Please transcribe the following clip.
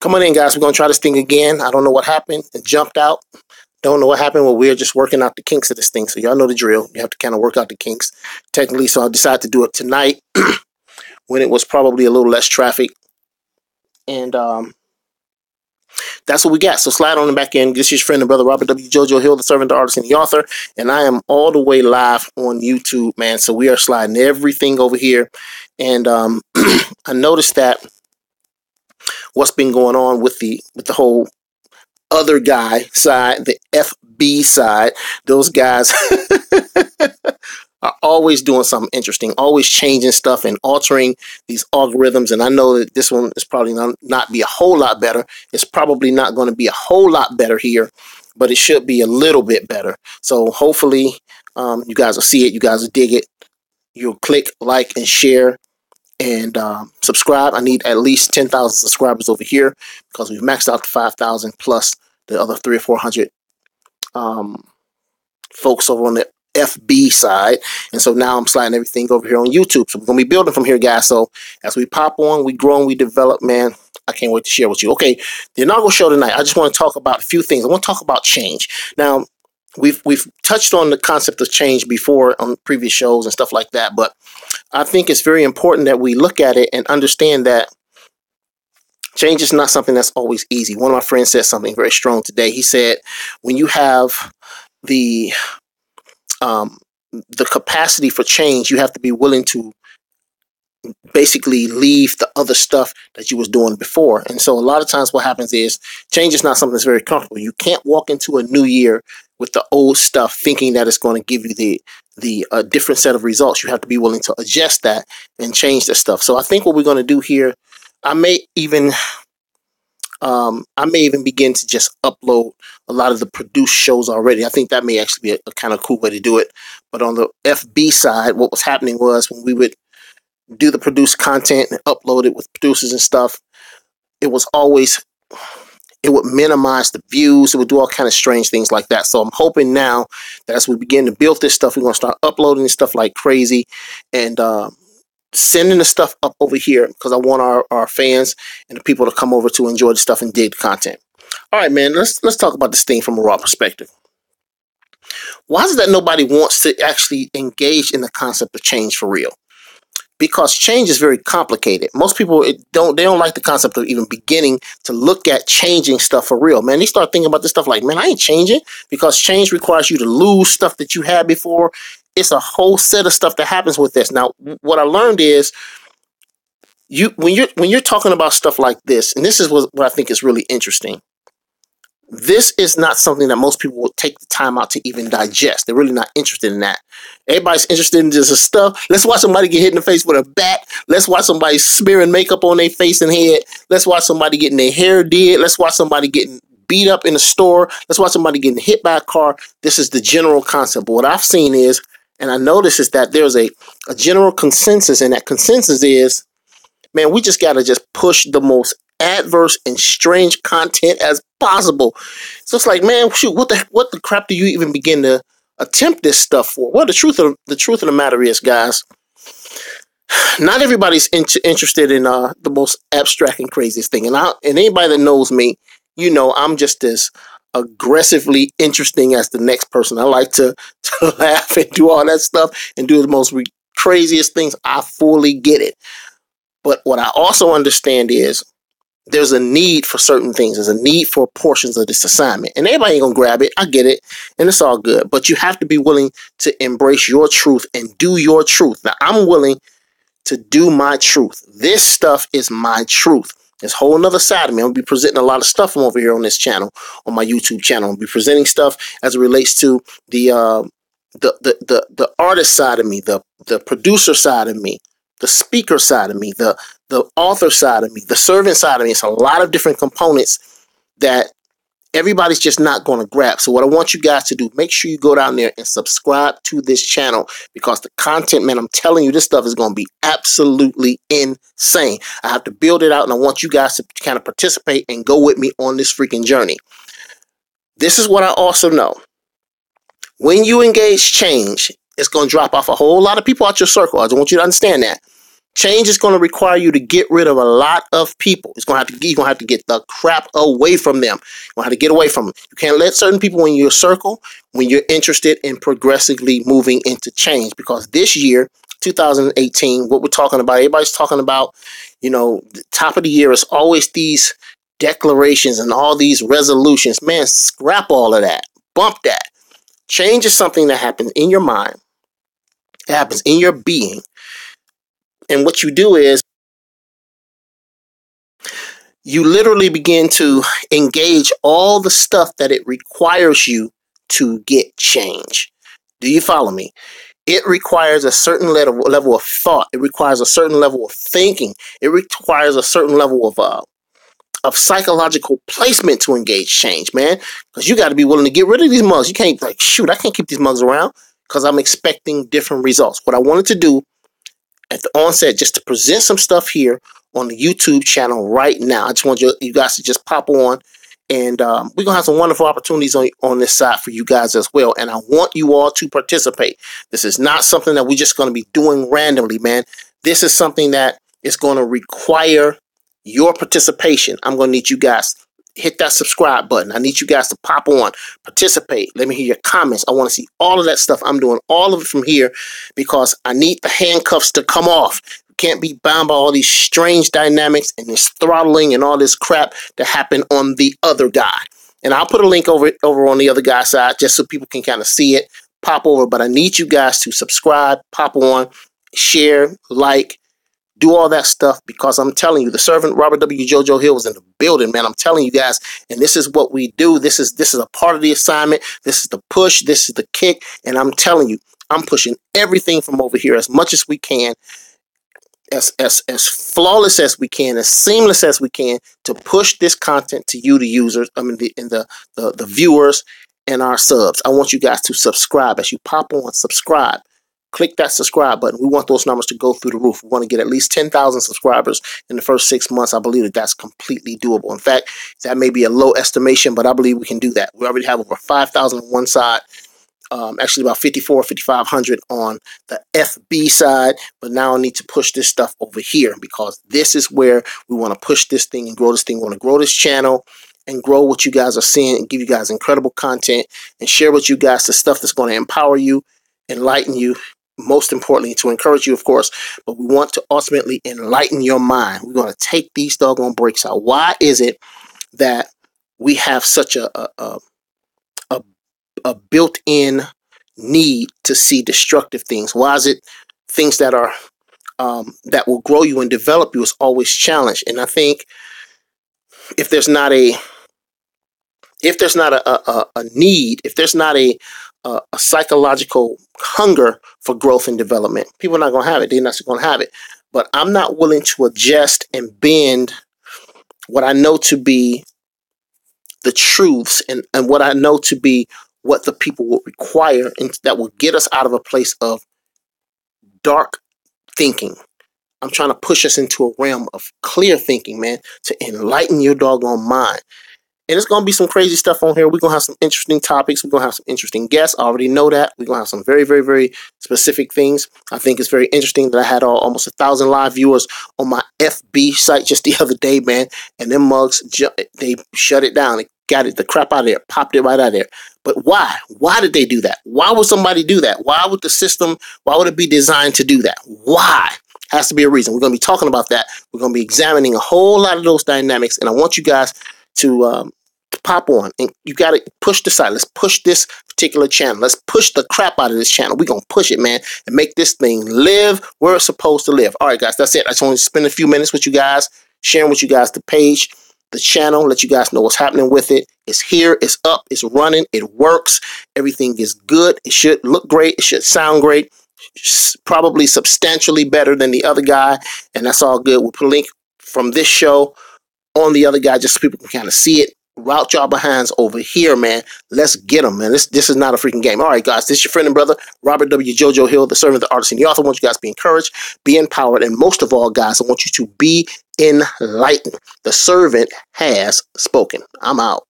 Come on in, guys. We're going to try this thing again. I don't know what happened. It jumped out. Don't know what happened. Well, we're just working out the kinks of this thing. So y'all know the drill. You have to kind of work out the kinks technically. So I decided to do it tonight when it was probably a little less traffic. And that's what we got. So slide on the back end. This is your friend and brother, Robert W. Jojo Hill, the servant, the artist, and the author. And I am all the way live on YouTube, man. So we are sliding everything over here. And I noticed that what's been going on with the whole other guy side, the FB side, those guys are always doing something interesting, always changing stuff and altering these algorithms. And I know that this one is probably not be a whole lot better. It's probably not going to be a whole lot better here, but it should be a little bit better. So hopefully you guys will see it. You guys will dig it. You'll click, like, and share. And subscribe. I need at least 10,000 subscribers over here because we've maxed out the 5,000 plus the other 300 or 400 folks over on the FB side. And so now I'm sliding everything over here on YouTube. So we're going to be building from here, guys. So as we pop on, we grow and we develop, man. I can't wait to share with you. Okay, the inaugural show tonight, I just want to talk about a few things. I want to talk about change. Now, we've touched on the concept of change before on previous shows and stuff like that, but I think it's very important that we look at it and understand that change is not something that's always easy. One of my friends said something very strong today. He said, when you have the capacity for change, you have to be willing to basically leave the other stuff that you was doing before. And so a lot of times what happens is change is not something that's very comfortable. You can't walk into a new year with the old stuff thinking that it's going to give you the different set of results. You have to be willing to adjust that and change the stuff. So I think what we're going to do here, I may even begin to just upload a lot of the produced shows already. I think that may actually be a kind of cool way to do it. But on the FB side, what was happening was when we would do the produced content and upload it with producers and stuff, it would minimize the views. It would do all kind of strange things like that. So I'm hoping now that as we begin to build this stuff, we're going to start uploading this stuff like crazy and sending the stuff up over here because I want our fans and the people to come over to enjoy the stuff and dig the content. All right, man, let's talk about this thing from a raw perspective. Why is it that nobody wants to actually engage in the concept of change for real? Because change is very complicated. Most people don't like the concept of even beginning to look at changing stuff for real. Man, they start thinking about this stuff like, man, I ain't changing, because change requires you to lose stuff that you had before. It's a whole set of stuff that happens with this. Now, what I learned is when you're talking about stuff like this, and this is what I think is really interesting. This is not something that most people will take the time out to even digest. They're really not interested in that. Everybody's interested in just stuff. Let's watch somebody get hit in the face with a bat. Let's watch somebody smearing makeup on their face and head. Let's watch somebody getting their hair did. Let's watch somebody getting beat up in a store. Let's watch somebody getting hit by a car. This is the general concept. But what I've seen is, and I notice, is that there's a general consensus, and that consensus is, man, we just got to just push the most adverse and strange content as possible. So it's like, man, shoot, what the crap do you even begin to attempt this stuff for? Well, the truth of the matter is, guys, not everybody's interested in the most abstract and craziest thing. And anybody that knows me, you know, I'm just as aggressively interesting as the next person. I like to laugh and do all that stuff and do the most craziest things. I fully get it. But what I also understand is there's a need for certain things. There's a need for portions of this assignment. And everybody ain't going to grab it. I get it. And it's all good. But you have to be willing to embrace your truth and do your truth. Now, I'm willing to do my truth. This stuff is my truth. There's a whole nother side of me. I'm going to be presenting a lot of stuff from over here on this channel, on my YouTube channel. I'll be presenting stuff as it relates to the artist side of me, the producer side of me, the speaker side of me, the author side of me, the servant side of me. It's a lot of different components that everybody's just not going to grab. So what I want you guys to do, make sure you go down there and subscribe to this channel, because the content, man, I'm telling you, this stuff is going to be absolutely insane. I have to build it out, and I want you guys to kind of participate and go with me on this freaking journey. This is what I also know. When you engage change, it's going to drop off a whole lot of people out your circle. I just want you to understand that. Change is going to require you to get rid of a lot of people. You're going to have to get the crap away from them. You're going to have to get away from them. You can't let certain people in your circle when you're interested in progressively moving into change. Because this year, 2018, what we're talking about, everybody's talking about, the top of the year is always these declarations and all these resolutions. Man, scrap all of that. Bump that. Change is something that happens in your mind. It happens in your being. And what you do is you literally begin to engage all the stuff that it requires you to get change. Do you follow me? It requires a certain level of thought. It requires a certain level of thinking. It requires a certain level of psychological placement to engage change, man. Because you got to be willing to get rid of these mugs. You can't I can't keep these mugs around because I'm expecting different results. What I wanted to do at the onset, just to present some stuff here on the YouTube channel right now. I just want you guys to just pop on, and we're gonna have some wonderful opportunities on this side for you guys as well. And I want you all to participate. This is not something that we're just gonna be doing randomly, man. This is something that is gonna require your participation. I'm gonna need you guys hit that subscribe button. I need you guys to pop on, participate. Let me hear your comments. I want to see all of that stuff. I'm doing all of it from here because I need the handcuffs to come off. You can't be bound by all these strange dynamics and this throttling and all this crap that happened on the other guy. And I'll put a link over on the other guy's side just so people can kind of see it, pop over. But I need you guys to subscribe, pop on, share, like, do all that stuff, because I'm telling you, the servant Robert W. JoJo Hill was in the building, man. I'm telling you guys, and this is what we do. This is a part of the assignment. This is the push. This is the kick. And I'm telling you, I'm pushing everything from over here as much as we can, as flawless as we can, as seamless as we can, to push this content to you, the users. I mean, the viewers and our subs. I want you guys to subscribe. As you pop on, subscribe. Click that subscribe button. We want those numbers to go through the roof. We want to get at least 10,000 subscribers in the first 6 months. I believe that that's completely doable. In fact, that may be a low estimation, but I believe we can do that. We already have over 5,000 on one side, actually about 5,500 on the FB side, but now I need to push this stuff over here because this is where we want to push this thing and grow this thing. We want to grow this channel and grow what you guys are seeing and give you guys incredible content and share with you guys the stuff that's going to empower you, enlighten you, most importantly, to encourage you, of course, but we want to ultimately enlighten your mind. We're going to take these doggone breaks out. Why is it that we have such a built-in need to see destructive things? Why is it things that are that will grow you and develop you is always challenged? And I think if there's not a need, if there's not a psychological hunger for growth and development, people are not going to have it. They're not going to have it. But I'm not willing to adjust and bend what I know to be the truths and what I know to be what the people will require, and that will get us out of a place of dark thinking. I'm trying to push us into a realm of clear thinking, man, to enlighten your doggone mind. And it's going to be some crazy stuff on here. We're going to have some interesting topics. We're going to have some interesting guests. I already know that. We're going to have some very, very, very specific things. I think it's very interesting that I had almost 1,000 live viewers on my FB site just the other day, man. And them mugs, they shut it down. They got it, the crap out of there, popped it right out of there. But why? Why did they do that? Why would somebody do that? Why would the system, why would it be designed to do that? Why? Has to be a reason. We're going to be talking about that. We're going to be examining a whole lot of those dynamics. And I want you guys to pop on, and you got to push the side. Let's push this particular channel. Let's push the crap out of this channel. We're going to push it, man, and make this thing live where it's supposed to live. All right, guys, that's it. I just want to spend a few minutes with you guys, sharing with you guys the page, the channel, let you guys know what's happening with it. It's here, it's up, it's running, it works. Everything is good. It should look great. It should sound great. Probably substantially better than the other guy, and that's all good. We'll put a link from this show on the other guy just so people can kind of see it. Route y'all behinds over here, man. Let's get them, man. This is not a freaking game. All right, guys, this is your friend and brother, Robert W. JoJo Hill, the servant, the artist, and the author. I want you guys to be encouraged, be empowered, and most of all, guys, I want you to be enlightened. The servant has spoken. I'm out.